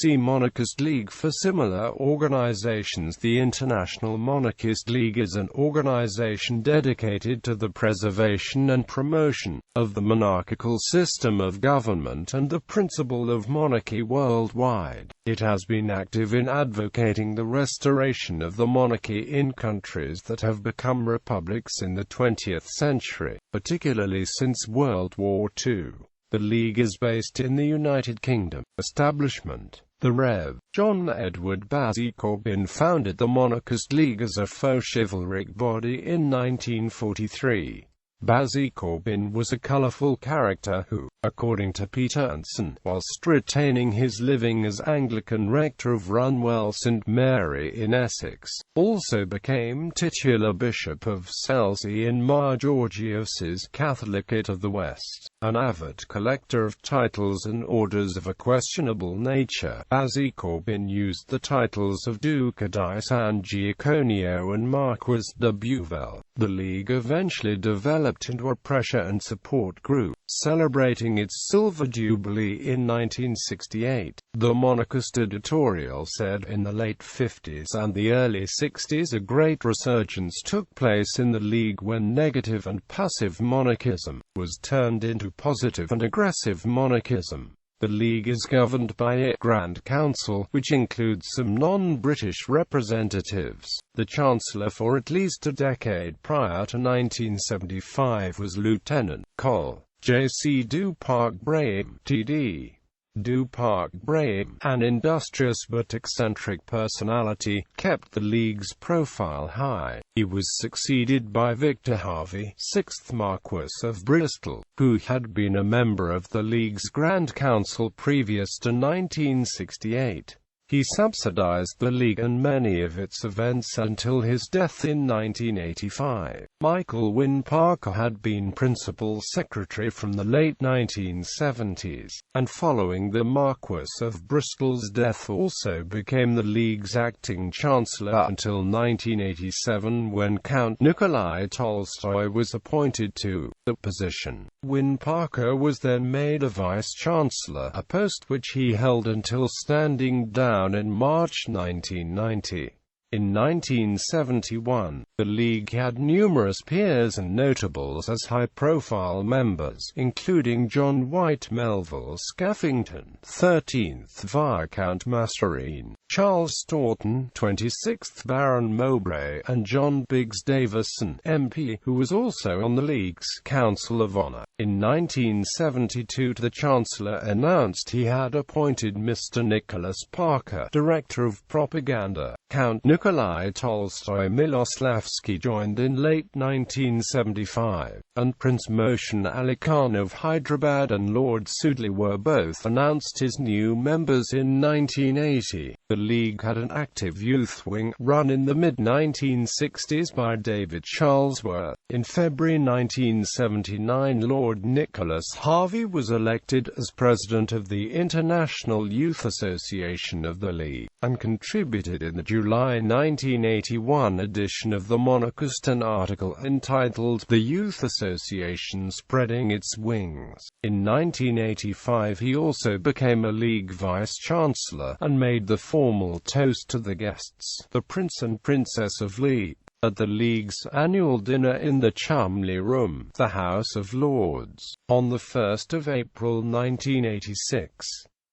See Monarchist League for similar organizations. The International Monarchist League is an organization dedicated to the preservation and promotion of the monarchical system of government and the principle of monarchy worldwide. It has been active in advocating the restoration of the monarchy in countries that have become republics in the 20th century, particularly since World War II. The League is based in the United Kingdom. Establishment. The Rev. John Edward Basie Corbin founded the Monarchist League as a faux chivalric body in 1943. Basie Corbin was a colourful character who, according to Peter Anson, whilst retaining his living as Anglican rector of Runwell St Mary in Essex, also became titular Bishop of Selsey in Mar Georgios's Catholicate of the West. An avid collector of titles and orders of a questionable nature, Basie Corbin used the titles of Duca di San Giaconio and Marquis de Bouvel. The League eventually developed into a pressure and support group, celebrating its Silver Jubilee in 1968. The monarchist editorial said in the late 50s and the early 60s a great resurgence took place in the League when negative and passive monarchism was turned into positive and aggressive monarchism. The League is governed by a Grand Council, which includes some non-British representatives. The Chancellor for at least a decade prior to 1975 was Lieutenant Col. J.C. du Parc-Braham, T.D. Du Parc-Braham, an industrious but eccentric personality, kept the League's profile high. He was succeeded by Victor Harvey, 6th Marquess of Bristol, who had been a member of the League's Grand Council previous to 1968. He subsidized the League and many of its events until his death in 1985. Michael Wynne Parker had been Principal Secretary from the late 1970s, and following the Marquess of Bristol's death also became the League's acting Chancellor until 1987 when Count Nikolai Tolstoy was appointed to the position. Wynne Parker was then made a Vice-Chancellor, a post which he held until standing down in March 1990. In 1971, the League had numerous peers and notables as high-profile members, including John White Melville Skaffington, 13th Viscount Masserine, Charles Staunton, 26th Baron Mowbray, and John Biggs Davison, MP, who was also on the League's Council of Honour. In 1972, the Chancellor announced he had appointed Mr. Nicholas Parker, Director of Propaganda. Count Nikolai Tolstoy Miloslavsky joined in late 1975, and Prince Mohsen Ali Khan of Hyderabad and Lord Sudeley were both announced as new members in 1980. The League had an active youth wing, run in the mid-1960s by David Charlesworth. In February 1979, Lord Nicholas Harvey was elected as President of the International Youth Association of the League, and contributed in the July 1981 edition of the Monarchist an article entitled "The Youth Association Spreading Its Wings." In 1985 he also became a League Vice-Chancellor, and made the formal toast to the guests, the Prince and Princess of League, at the League's annual dinner in the Cholmondeley Room, the House of Lords, on the 1st of April 1986.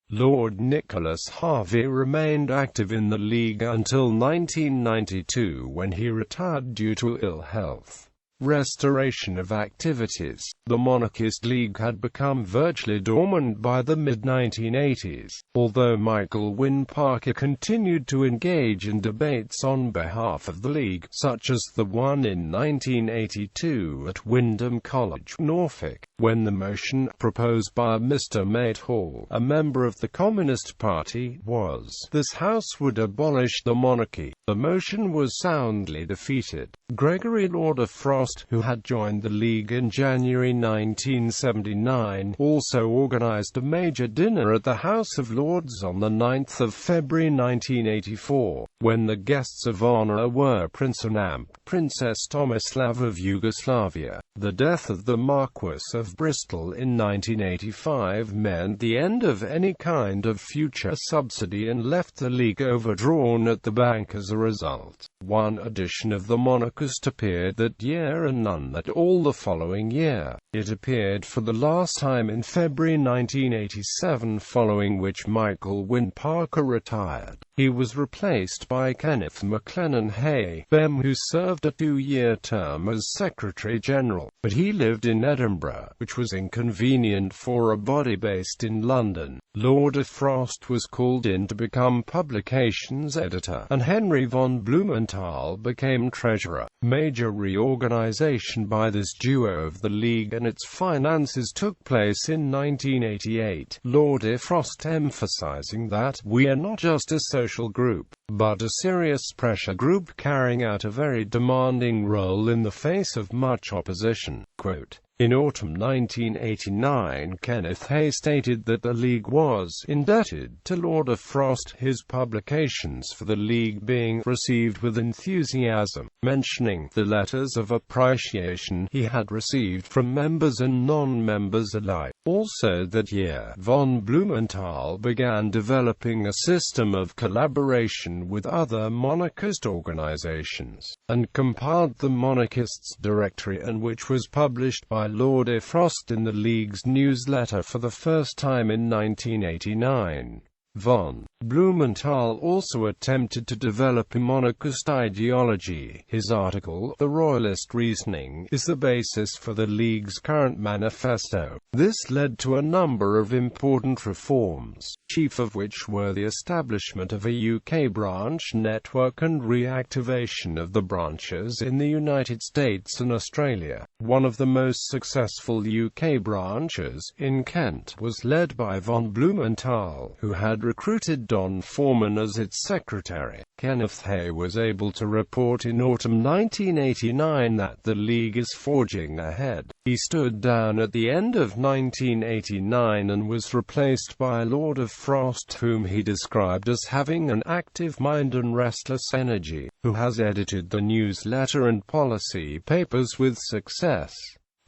Lord Nicholas Harvey remained active in the League until 1992 when he retired due to ill health. Restoration of activities. The Monarchist League had become virtually dormant by the mid-1980s, although Michael Wynne Parker continued to engage in debates on behalf of the League, such as the one in 1982 at Wyndham College, Norfolk, when the motion, proposed by Mr. Mate Hall, a member of the Communist Party, was, "This House would abolish the monarchy." The motion was soundly defeated. Gregory Lauder Frost Frost, who had joined the League in January 1979, also organized a major dinner at the House of Lords on the 9th of February 1984, when the guests of honor were Prince and Princess Tomislav of Yugoslavia. The death of the Marquess of Bristol in 1985 meant the end of any kind of future subsidy and left the League overdrawn at the bank as a result. One edition of the Monarchist appeared that year and none at all the following year. It appeared for the last time in February 1987, following which Michael Wynne Parker retired. He was replaced by Kenneth McLennan Hay, BEM, who served a 2-year term as Secretary General, but he lived in Edinburgh, which was inconvenient for a body based in London. Lord Frost was called in to become publications editor, and Henry von Blumenthal became treasurer. Major reorganization by this duo of the League and its finances took place in 1988, Lord Frost emphasizing that, "We are not just a social group, but a serious pressure group carrying out a very demanding role in the face of much opposition." Quote, in autumn 1989, Kenneth Hay stated that the League was indebted to Lord Frost, his publications for the League being received with enthusiasm, mentioning the letters of appreciation he had received from members and non-members alike. Also that year, von Blumenthal began developing a system of collaboration with other monarchist organizations, and compiled the Monarchists Directory, and which was published by Lord Frost in the League's newsletter for the first time in 1989. Von Blumenthal also attempted to develop a monarchist ideology. His article, "The Royalist Reasoning," is the basis for the League's current manifesto. This led to a number of important reforms, chief of which were the establishment of a UK branch network and reactivation of the branches in the United States and Australia. One of the most successful UK branches, in Kent, was led by von Blumenthal, who had recruited Don Foreman as its secretary. Kenneth Hay was able to report in autumn 1989 that the League is forging ahead. He stood down at the end of 1989 and was replaced by Lord Frost, whom he described as having an active mind and restless energy, who has edited the newsletter and policy papers with success.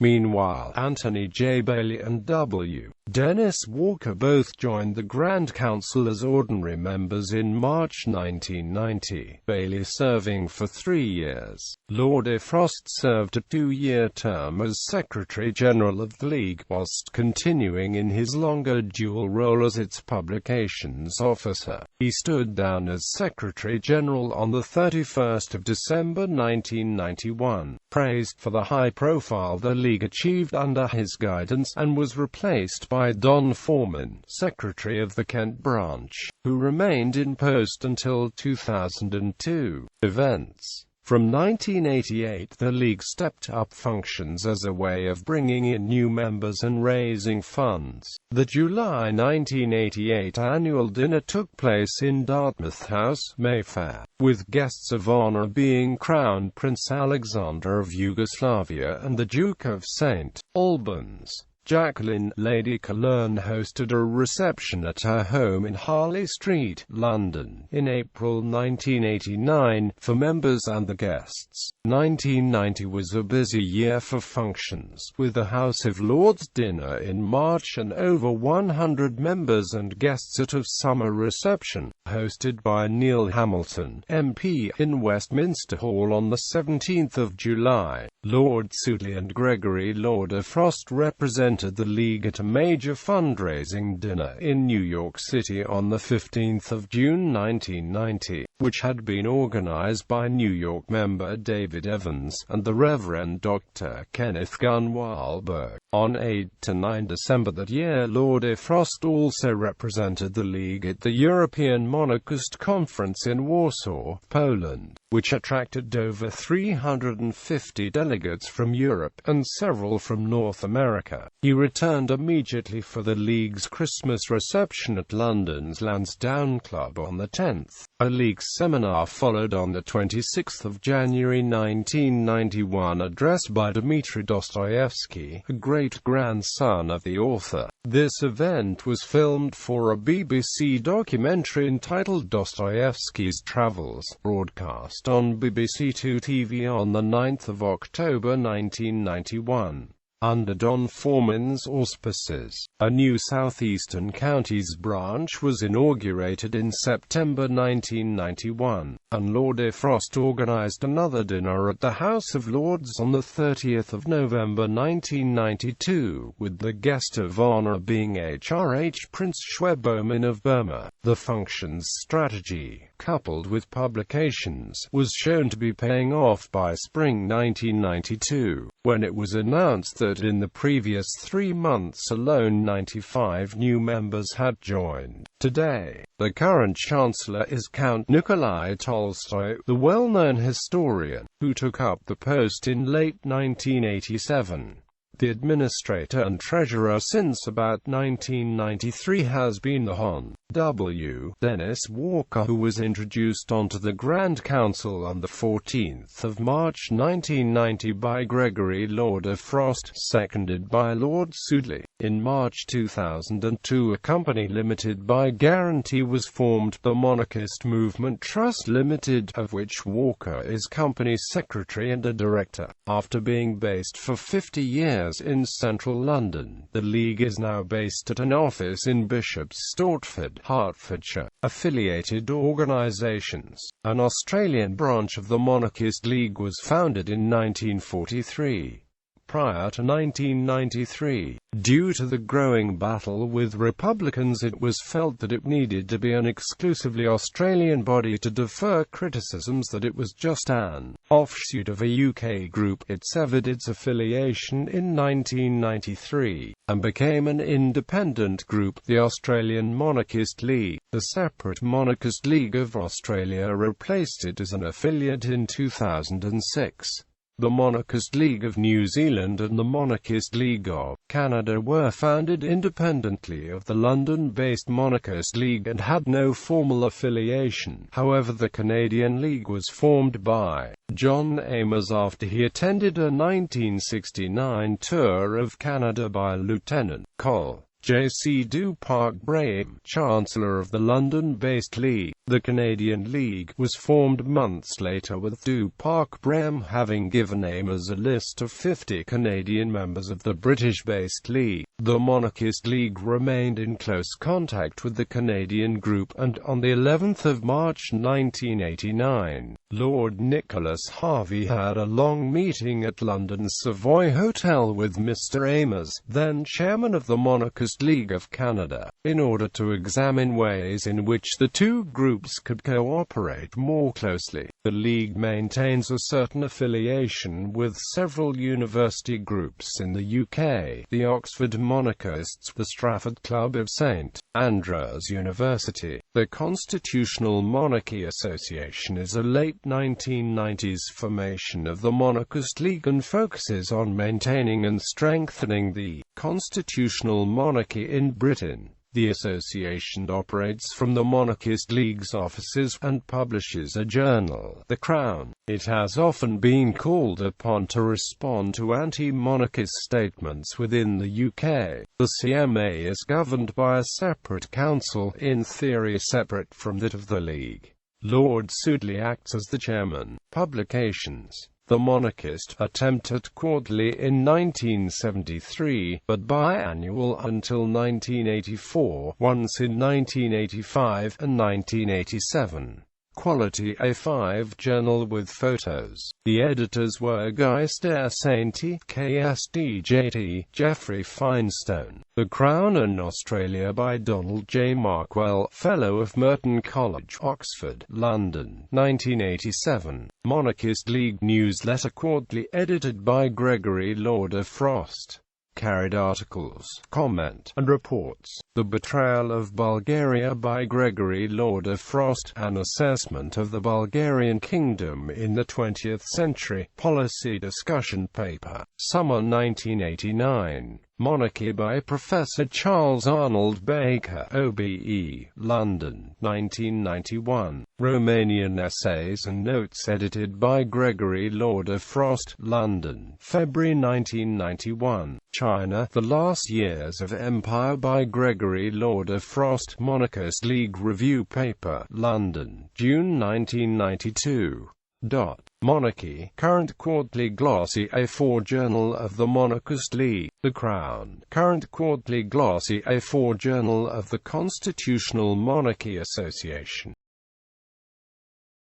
Meanwhile, Anthony J. Bailey and W. Dennis Walker both joined the Grand Council as ordinary members in March 1990, Bailey serving for 3 years. Lord Frost served a 2-year term as Secretary General of the League, whilst continuing in his longer dual role as its publications officer. He stood down as Secretary General on the 31st of December 1991, praised for the high profile the League achieved under his guidance, and was replaced by Don Foreman, Secretary of the Kent branch, who remained in post until 2002. Events. From 1988, the League stepped up functions as a way of bringing in new members and raising funds. The July 1988 annual dinner took place in Dartmouth House, Mayfair, with guests of honor being Crown Prince Alexander of Yugoslavia and the Duke of St. Albans. Jacqueline, Lady Cologne, hosted a reception at her home in Harley Street, London, in April 1989, for members and the guests. 1990 was a busy year for functions, with the House of Lords dinner in March and over 100 members and guests at a summer reception, hosted by Neil Hamilton, MP, in Westminster Hall on the 17th of July. Lord Sudeley and Gregory Lord Frost represented the League at a major fundraising dinner in New York City on the 15th of June 1990, which had been organized by New York member David Evans and the Reverend Dr. Kenneth Gunn Wahlberg. On 8–9 December that year, Lord Frost also represented the League at the European Monarchist Conference in Warsaw, Poland, which attracted over 350 delegates from Europe, and several from North America. He returned immediately for the League's Christmas reception at London's Lansdowne Club on the 10th. A League seminar followed on the 26th of January 1991, addressed by Dmitry Dostoevsky, a great-grandson of the author. This event was filmed for a BBC documentary entitled Dostoevsky's Travels, broadcast on BBC Two TV on the 9th of October 1991. Under Don Foreman's auspices, a new Southeastern Counties branch was inaugurated in September 1991, and Lord Frost organised another dinner at the House of Lords on the 30th of November 1992, with the guest of honour being HRH Prince Shwebomin of Burma. The function's strategy, coupled with publications, was shown to be paying off by spring 1992, when it was announced that in the previous 3 months alone 95 new members had joined. Today, the current Chancellor is Count Nikolai Tolstoy, the well-known historian, who took up the post in late 1987. The administrator and treasurer since about 1993 has been the Hon. W. Dennis Walker, who was introduced onto the Grand Council on the 14th of March 1990 by Gregory Lord of Frost, seconded by Lord Sudeley. In March 2002, a company limited by guarantee was formed, the Monarchist Movement Trust Limited, of which Walker is company secretary and a director. After being based for 50 years in central London, the League is now based at an office in Bishop's Stortford, Hertfordshire. Affiliated organisations. An Australian branch of the Monarchist League was founded in 1943. Prior to 1993, due to the growing battle with Republicans, it was felt that it needed to be an exclusively Australian body to defer criticisms that it was just an offshoot of a UK group. It severed its affiliation in 1993, and became an independent group, the Australian Monarchist League. The separate Monarchist League of Australia replaced it as an affiliate in 2006. The Monarchist League of New Zealand and the Monarchist League of Canada were founded independently of the London-based Monarchist League and had no formal affiliation. However, the Canadian League was formed by John Amos after he attended a 1969 tour of Canada by Lieutenant Col. J.C. du Parc-Braham, Chancellor of the London-based League. The Canadian League was formed months later, with du Parc-Braham having given Amos a list of 50 Canadian members of the British-based League. The Monarchist League remained in close contact with the Canadian group, and on the 11th of March 1989, Lord Nicholas Harvey had a long meeting at London's Savoy Hotel with Mr. Amos, then chairman of the Monarchist League of Canada, in order to examine ways in which the two groups could cooperate more closely. The League maintains a certain affiliation with several university groups in the UK, the Oxford Monarchists, the Stratford Club of St. Andrews University. The Constitutional Monarchy Association is a late 1990s formation of the Monarchist League and focuses on maintaining and strengthening the constitutional monarchy in Britain. The association operates from the Monarchist League's offices and publishes a journal, The Crown. It has often been called upon to respond to anti-monarchist statements within the UK. The CMA is governed by a separate council, in theory separate from that of the League. Lord Sudeley acts as the chairman. Publications. The Monarchist, attempted quarterly in 1973, but biannual until 1984, once in 1985 and 1987. Quality A5 journal with photos. The editors were Guy Stair-Sainty, KSDJT, Geoffrey Finestone. The Crown and Australia by Donald J. Markwell, Fellow of Merton College, Oxford, London, 1987. Monarchist League newsletter quarterly, edited by Gregory Lord of Frost. Carried articles, comment, and reports. The Betrayal of Bulgaria by Gregory Lord of Frost, an assessment of the Bulgarian kingdom in the 20th century, policy discussion paper, summer 1989. Monarchy by Professor Charles Arnold Baker, OBE, London, 1991. Romanian Essays and Notes edited by Gregory Lauder Frost, London, February 1991. China, The Last Years of Empire by Gregory Lauder Frost, Monarchist League Review Paper, London, June 1992. Monarchy, Current Quarterly Glossy A4 Journal of the Monarchist League. The Crown, Current Quarterly Glossy A4 Journal of the Constitutional Monarchy Association.